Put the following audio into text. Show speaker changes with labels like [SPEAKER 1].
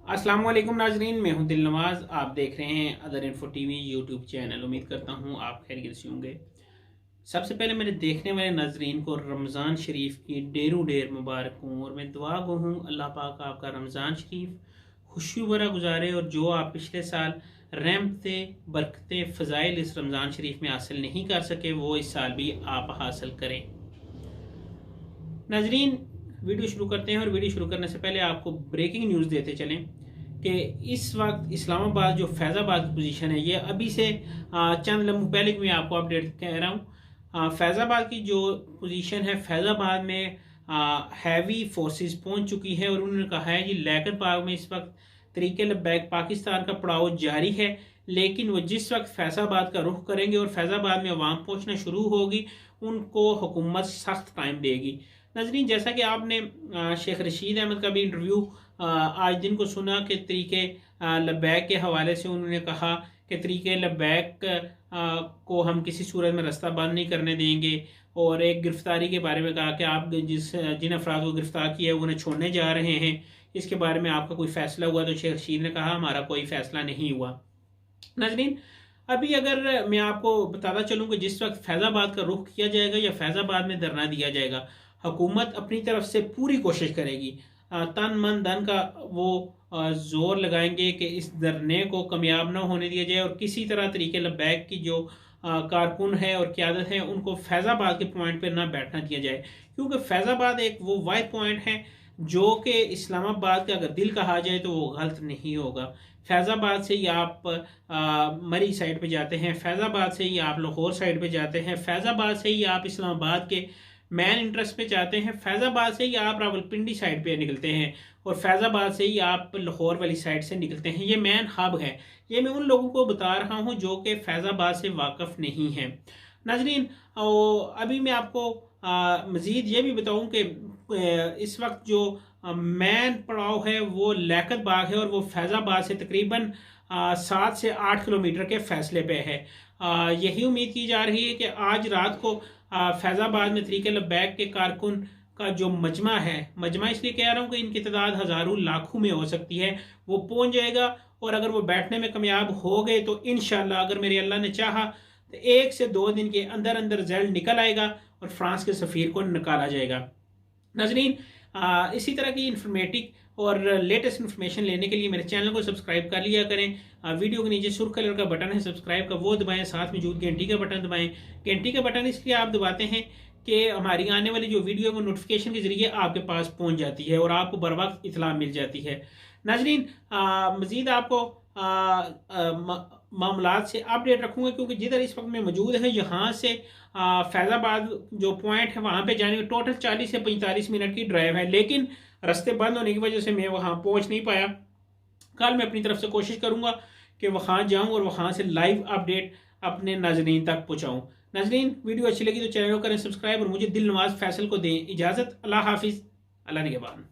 [SPEAKER 1] अस्सलाम वालेकुम नाजरीन, मैं हूं दिल नवाज। आप देख रहे हैं other info TV YouTube channel. उम्मीद करता हूं आप खैरियत से होंगे। सबसे पहले मेरे देखने वाले नाजरीन को रमज़ान शरीफ की ढेरों ढेर मुबारक हूँ और मैं दुआ गो हूँ अल्लाह पाक आपका रमज़ान शरीफ खुशी भरा गुजारे और जो आप पिछले साल रहमते बरकते फ़ज़ाइल इस रमज़ान शरीफ में हासिल नहीं कर सके वो इस साल भी आप हासिल करें। नाजरीन, वीडियो शुरू करते हैं और वीडियो शुरू करने से पहले आपको ब्रेकिंग न्यूज़ देते चलें कि इस वक्त इस्लामाबाद जो फैज़ाबाद की पोजीशन है, ये अभी से चंद लम्हों पहले की मैं आपको अपडेट कह रहा हूँ। फैज़ाबाद की जो पोजीशन है, फैज़ाबाद में हैवी फोर्सेस पहुंच चुकी है और उन्होंने कहा है कि लैकर पार्क में इस वक्त तरीके लब्बैक पाकिस्तान का पड़ाव जारी है, लेकिन वो जिस वक्त फैज़ाबाद का रुख करेंगे और फैज़ाबाद में अवाम पहुंचना शुरू होगी उनको हुकूमत सख्त टाइम देगी। नजरीन, जैसा कि आपने शेख रशीद अहमद का भी इंटरव्यू आज दिन को सुना कि तरीके लब्बैक के हवाले से उन्होंने कहा कि तरीके लब्बैक को हम किसी सूरत में रास्ता बंद नहीं करने देंगे और एक गिरफ्तारी के बारे में कहा कि आप जिन अफराद को गिरफ्तार किया है उन्हें छोड़ने जा रहे हैं, इसके बारे में आपका कोई फैसला हुआ? तो शेख रशीद ने कहा हमारा कोई फैसला नहीं हुआ। नाजरीन, अभी अगर मैं आपको बताता चलूँ कि जिस वक्त फैज़ाबाद का रुख किया जाएगा या फैज़ाबाद में धरना दिया जाएगा, हुकूमत अपनी तरफ से पूरी कोशिश करेगी, तन मन धन का वो जोर लगाएंगे कि इस धरने को कामयाब ना होने दिया जाए और किसी तरह तरीके लब्बैक की जो कारकुन है और क़यादत है उनको फैज़ाबाद के पॉइंट पर ना बैठना दिया जाए, क्योंकि फैज़ाबाद एक वो वाहिद पॉइंट है जो कि इस्लामाबाद का अगर दिल कहा जाए तो वो गलत नहीं होगा। फैज़ाबाद से ही आप मरी साइड पे जाते हैं, फैज़ाबाद से ही आप लाहौर साइड पे जाते हैं, फैज़ाबाद से ही आप इस्लामाबाद के मैन इंटरेस्ट पे जाते हैं, फैज़ाबाद से ही आप रावलपिंडी साइड पे निकलते हैं और फैज़ाबाद से ही आप लाहौर वाली साइड से निकलते हैं। ये मैन हब है। ये मैं उन लोगों को बता रहा हूँ जो कि फैज़ाबाद से वाकिफ़ नहीं है। नाजरीन, अभी मैं आपको मज़ीद ये भी बताऊँ कि इस वक्त जो मैन पड़ाव है वो लैकत बाग है और वो फैज़ाबाद से तकरीबन 7 से 8 किलोमीटर के फासले पे है। यही उम्मीद की जा रही है कि आज रात को फैज़ाबाद में तरीके लब्बैक के कारकुन का जो मजमा है, मजमा इसलिए कह रहा हूँ कि इनकी तादाद हज़ारों लाखों में हो सकती है, वो पहुँच जाएगा और अगर वो बैठने में कामयाब हो गए तो इंशाल्लाह अगर मेरे अल्लाह ने चाहा तो 1 से 2 दिन के अंदर अंदर रिजल्ट निकल आएगा और फ्रांस के सफ़ीर को निकाला जाएगा। नाजरीन, इसी तरह की इंफॉर्मेटिव और लेटेस्ट इन्फॉर्मेशन लेने के लिए मेरे चैनल को सब्सक्राइब कर लिया करें। वीडियो के नीचे सुर्ख कलर का बटन है सब्सक्राइब का, वो दबाएं, साथ में मौजूद घंटी का बटन दबाएं। घंटी का बटन इसलिए आप दबाते हैं कि हमारी आने वाली जो वीडियो है वो नोटिफिकेशन के जरिए आपके पास पहुंच जाती है और आपको बर वक्त इतला मिल जाती है। नाजरीन, मज़ीद आपको मामलात से अपडेट रखूंगा क्योंकि जिधर इस वक्त में मौजूद है यहाँ से फैज़ाबाद जो पॉइंट है वहाँ पे जाने में टोटल 40 से 45 मिनट की ड्राइव है, लेकिन रास्ते बंद होने की वजह से मैं वहाँ पहुँच नहीं पाया। कल मैं अपनी तरफ से कोशिश करूँगा कि वहाँ जाऊँ और वहाँ से लाइव अपडेट अपने नाजरीन तक पहुँचाऊँ। नाजरीन, वीडियो अच्छी लगी तो चैनल को करें सब्सक्राइब और मुझे दिल नवाज फैसल को दें इजाज़त। अल्लाह हाफिज़, अल्लाह निगहबान।